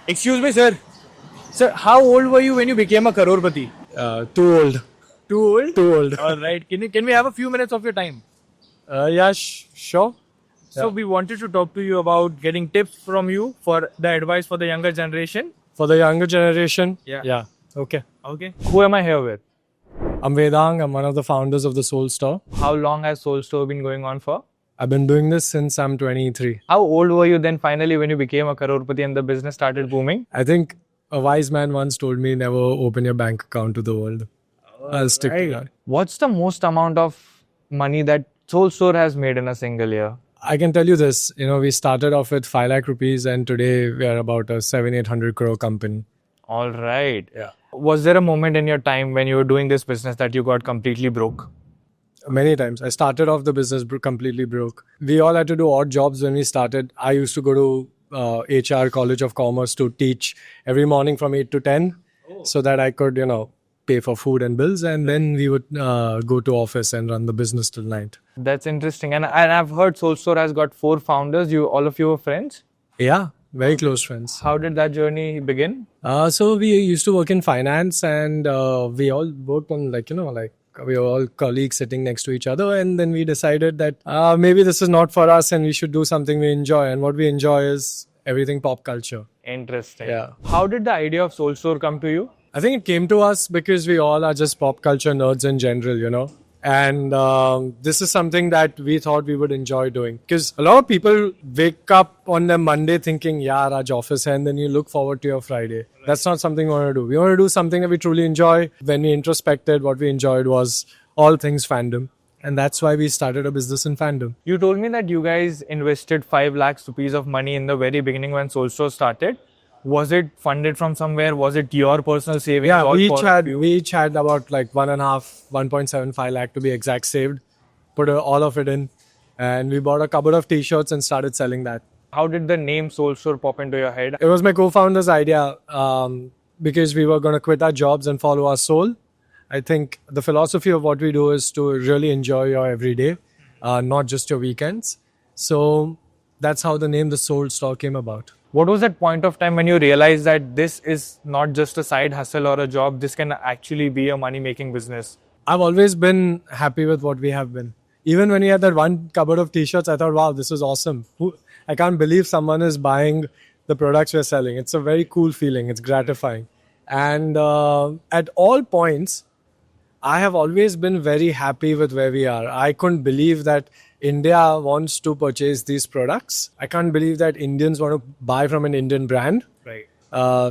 Excuse me, sir. Sir, how old were you when you became a crorepati? Too old. Too old? Too old. All right. Can we have a few minutes of your time? Yeah, sure. So Yeah. we wanted to talk to you about getting tips from you for the advice for the younger generation. For the younger generation. Yeah. Yeah. Okay. Okay. Who am I here with? I'm Vedang. I'm one of the founders of the Soul Store. How long has Soul Store been going on for? I've been doing this since I'm 23. How old were you then finally when you became a crorepati and the business started booming? I think a wise man once told me never open your bank account to the world. I'll stick to that. What's the most amount of money that Soul Store has made in a single year? I can tell you this, we started off with 5 lakh rupees and today we are about a 700-800 crore company. All right. Yeah. Was there a moment in your time when you were doing this business that you got completely broke? Many times. I started off the business completely broke. We all had to do odd jobs when we started. I used to go to HR, College of Commerce, to teach every morning from 8 to 10 so that I could, pay for food and bills. And then we would go to office and run the business till night. That's interesting. And I've heard Soul Store has got 4 founders. All of you are friends? Yeah, very close friends. How did that journey begin? So we used to work in finance and we all worked on we were all colleagues sitting next to each other, and then we decided that maybe this is not for us and we should do something we enjoy, and what we enjoy is everything pop culture. Interesting. Yeah. How did the idea of Soul Store come to you? I think it came to us because we all are just pop culture nerds in general, and this is something that we thought we would enjoy doing, because a lot of people wake up on their Monday thinking, yeah, Raj office hai, and then you look forward to your Friday. That's not something we want to do. We want to do something that we truly enjoy. When we introspected, what we enjoyed was all things fandom, and that's why we started a business in fandom. You told me that you guys invested 5 lakhs rupees of money in the very beginning when Soul Store started. Was it funded from somewhere? Was it your personal savings? Yeah, we each had about like 1.75 lakh to be exact saved. Put all of it in, and we bought a cupboard of t-shirts and started selling that. How did the name Soul Store pop into your head? It was my co-founder's idea because we were going to quit our jobs and follow our soul. I think the philosophy of what we do is to really enjoy your everyday, not just your weekends. So that's how the name The Soul Store came about. What was that point of time when you realized that this is not just a side hustle or a job, this can actually be a money-making business? I've always been happy with what we have been. Even when we had that one cupboard of t-shirts, I thought, wow, this is awesome. I can't believe someone is buying the products we're selling. It's a very cool feeling. It's gratifying. And at all points, I have always been very happy with where we are. I couldn't believe that India wants to purchase these products. I can't believe that Indians want to buy from an Indian brand. Right.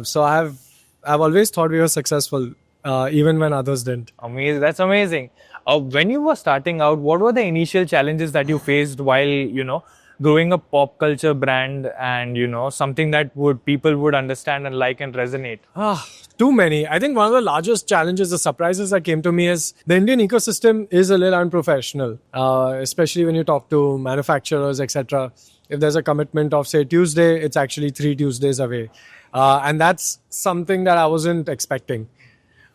So I've always thought we were successful, even when others didn't. Amazing. That's amazing. When you were starting out, what were the initial challenges that you faced while, growing a pop culture brand and, something that people would understand and like and resonate? Too many. I think one of the largest challenges, the surprises that came to me is the Indian ecosystem is a little unprofessional, especially when you talk to manufacturers, etc. If there's a commitment of, say, Tuesday, it's actually 3 Tuesdays away. And that's something that I wasn't expecting.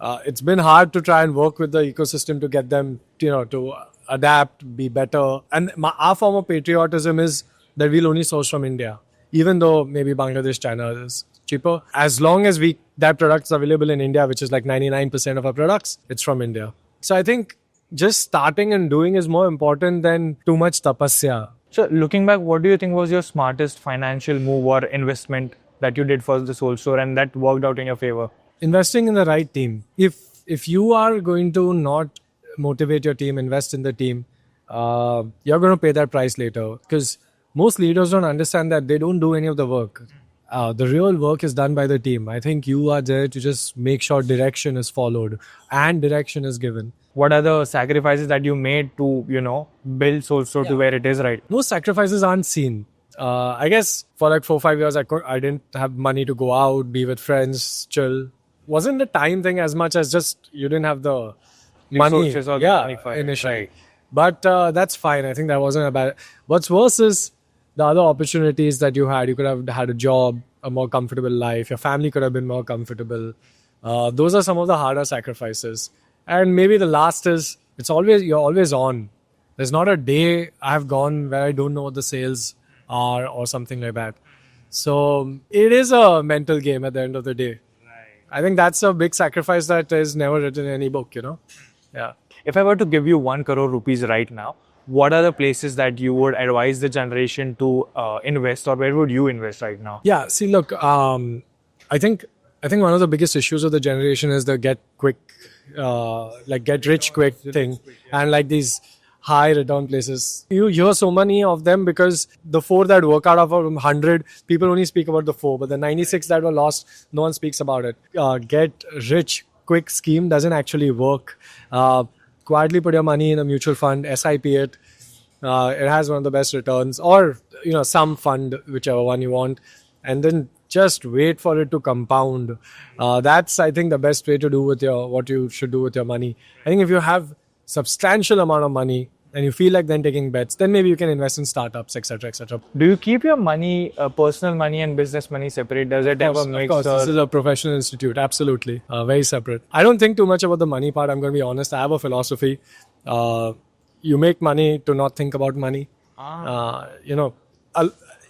It's been hard to try and work with the ecosystem to get them, to adapt, be better. And our form of patriotism is that we'll only source from India, even though maybe Bangladesh, China is cheaper. As long as that product is available in India, which is like 99% of our products, it's from India. So I think just starting and doing is more important than too much tapasya. So looking back, what do you think was your smartest financial move or investment that you did for the Soul Store and that worked out in your favor? Investing in the right team. If you are going to not motivate your team, invest in the team, you're going to pay that price later, because most leaders don't understand that they don't do any of the work. The real work is done by the team. I think you are there to just make sure direction is followed and direction is given. What are the sacrifices that you made to, build Soul Store to where it is right? Most sacrifices aren't seen. I guess for like 4-5 years, I didn't have money to go out, be with friends, chill. Wasn't the time thing as much as just you didn't have the money. Initially. Right. But that's fine. I think that wasn't a bad. What's worse is the other opportunities that you had. You could have had a job, a more comfortable life. Your family could have been more comfortable. Those are some of the harder sacrifices. And maybe the last is you're always on. There's not a day I've gone where I don't know what the sales are or something like that. So it is a mental game at the end of the day. I think that's a big sacrifice that is never written in any book, Yeah. If I were to give you 1 crore rupees right now, what are the places that you would advise the generation to invest, or where would you invest right now? Yeah. See, look, I think one of the biggest issues of the generation is the get rich quick thing, and like these high return places. You hear so many of them because the 4 that work out of 100, people only speak about the 4, but the 96 that were lost, no one speaks about it. Get rich quick scheme doesn't actually work. Quietly put your money in a mutual fund, SIP it. It has one of the best returns, or some fund, whichever one you want, and then just wait for it to compound. That's, I think, the best way to do with what you should do with your money. I think if you have substantial amount of money and you feel like then taking bets, then maybe you can invest in startups, etc., etc. Do you keep your money, personal money and business money separate? Does it ever Of mix? course, this is a professional institute. Absolutely, very separate. I don't think too much about the money part. I'm going to be honest. I have a philosophy. You make money to not think about money.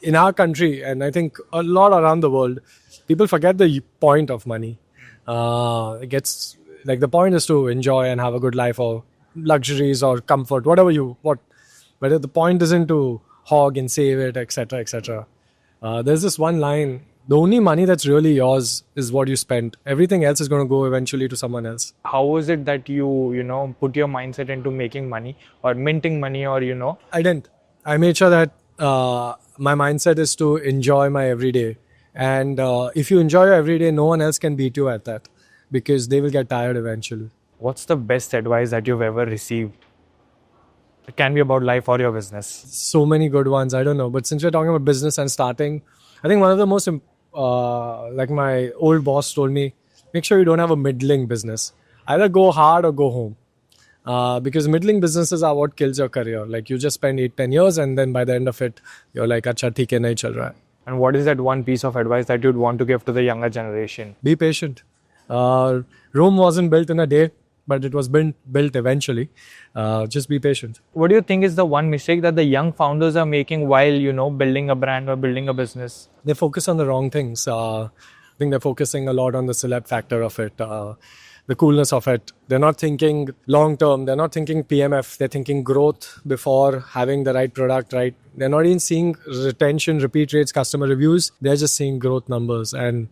In our country, and I think a lot around the world, people forget the point of money. It gets like the point is to enjoy and have a good life, or luxuries or comfort, whatever but the point isn't to hog and save it, etc., etc. There's this one line: the only money that's really yours is what you spent. Everything else is going to go eventually to someone else. How was it that you put your mindset into making money or minting money, or I didn't. I made sure that my mindset is to enjoy my everyday, and if you enjoy your everyday, no one else can beat you at that, because they will get tired eventually. What's the best advice that you've ever received? It can be about life or your business. So many good ones. I don't know, but since we're talking about business and starting, I think one of the most like my old boss told me, make sure you don't have a middling business. Either go hard or go home. Because middling businesses are what kills your career. Like you just spend 8-10 years and then by the end of it, you're like, acha, theek hai, nahi chal raha hai. And what is that one piece of advice that you'd want to give to the younger generation? Be patient. Rome wasn't built in a day, but it was built eventually. Just be patient. What do you think is the one mistake that the young founders are making while, building a brand or building a business? They focus on the wrong things. I think they're focusing a lot on the celeb factor of it, the coolness of it. They're not thinking long term. They're not thinking PMF. They're thinking growth before having the right product, right? They're not even seeing retention, repeat rates, customer reviews. They're just seeing growth numbers. And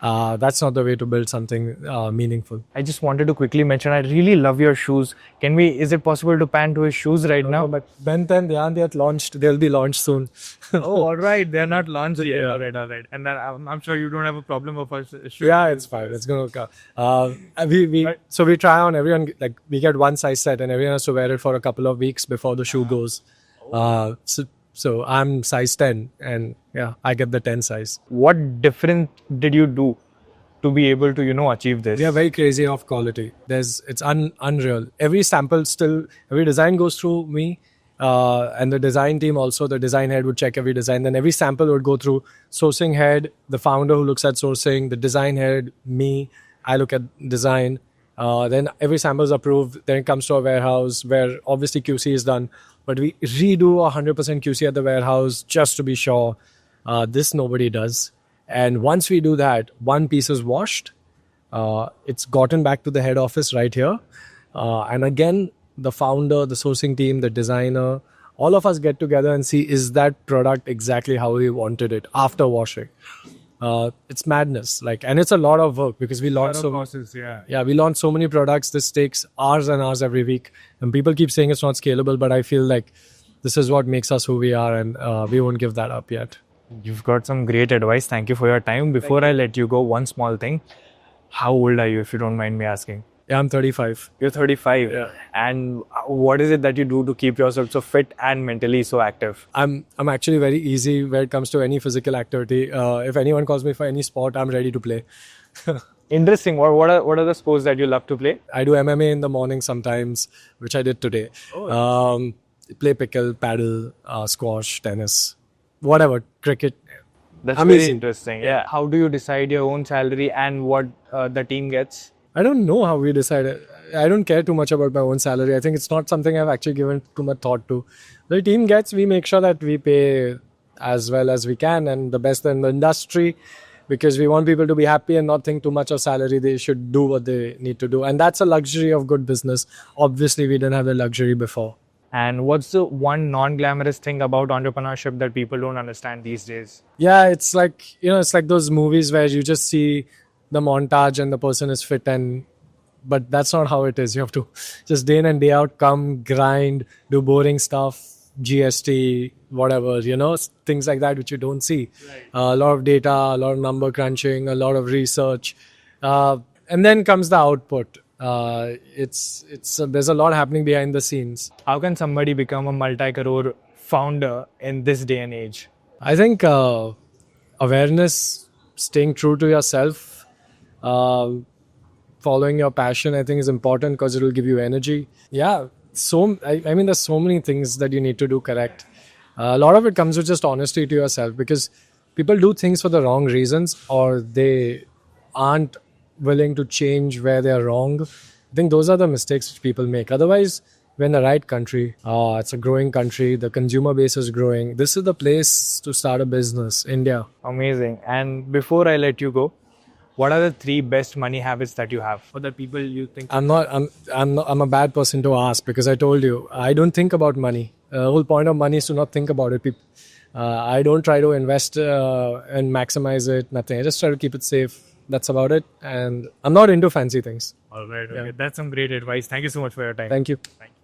that's not the way to build something meaningful. I just wanted to quickly mention, I really love your shoes. Is it possible to pan to his shoes right now? But Ben 10, they aren't yet launched. They'll be launched soon. Oh, all right. They're not launched yet. All right. And then I'm sure you don't have a problem of us. Yeah, it's fine. It's going to come. So we try on everyone, like we get one size set and everyone has to wear it for a couple of weeks before the shoe goes. So I'm size 10 and yeah, I get the 10 size. What difference did you do to be able to, achieve this? We are very crazy of quality. It's unreal. Every design goes through me. And the design team also, the design head would check every design. Then every sample would go through sourcing head, the founder who looks at sourcing, the design head, me, I look at design. Then every sample is approved. Then it comes to a warehouse where obviously QC is done. But we redo 100% QC at the warehouse just to be sure. This nobody does. And once we do that, one piece is washed. It's gotten back to the head office right here. And again, the founder, the sourcing team, the designer, all of us get together and see, is that product exactly how we wanted it after washing? It's madness. And it's a lot of work because we launch we launch so many products. This takes hours and hours every week. And people keep saying it's not scalable, but I feel like this is what makes us who we are, and we won't give that up yet. You've got some great advice. Thank you for your time. Before I let you go, one small thing. How old are you, if you don't mind me asking? Yeah, I'm 35. You're 35. Yeah. And what is it that you do to keep yourself so fit and mentally so active? I'm actually very easy when it comes to any physical activity. If anyone calls me for any sport, I'm ready to play. Interesting. What are the sports that you love to play? I do MMA in the morning sometimes, which I did today. Play pickle, paddle, squash, tennis, whatever, cricket. That's very interesting. Yeah. How do you decide your own salary and what the team gets? I don't know how we decided. I don't care too much about my own salary. I think it's not something I've actually given too much thought to. The team gets, we make sure that we pay as well as we can and the best in the industry, because we want people to be happy and not think too much of salary. They should do what they need to do. And that's a luxury of good business. Obviously, we didn't have the luxury before. And what's the one non-glamorous thing about entrepreneurship that people don't understand these days? Yeah, it's like, it's like those movies where you just see the montage and the person is fit, but that's not how it is. You have to just day in and day out come, grind, do boring stuff, GST, whatever, things like that which you don't see. Right. A lot of data, a lot of number crunching, a lot of research, and then comes the output. There's a lot happening behind the scenes. How can somebody become a multi-crore founder in this day and age? I think awareness, staying true to yourself, following your passion, I think is important because it will give you energy. Yeah, there's so many things that you need to do correct. A lot of it comes with just honesty to yourself, because people do things for the wrong reasons, or they aren't willing to change where they're wrong. I think those are the mistakes which people make. Otherwise, we're in the right country. It's a growing country. The consumer base is growing. This is the place to start a business, India. Amazing. And before I let you go, what are the 3 best money habits that you have, or that people you think? I'm a bad person to ask, because I told you, I don't think about money. The whole point of money is to not think about it. I don't try to invest and maximize it, nothing. I just try to keep it safe. That's about it. And I'm not into fancy things. All right. Okay. Yeah. That's some great advice. Thank you so much for your time. Thank you. Thank you.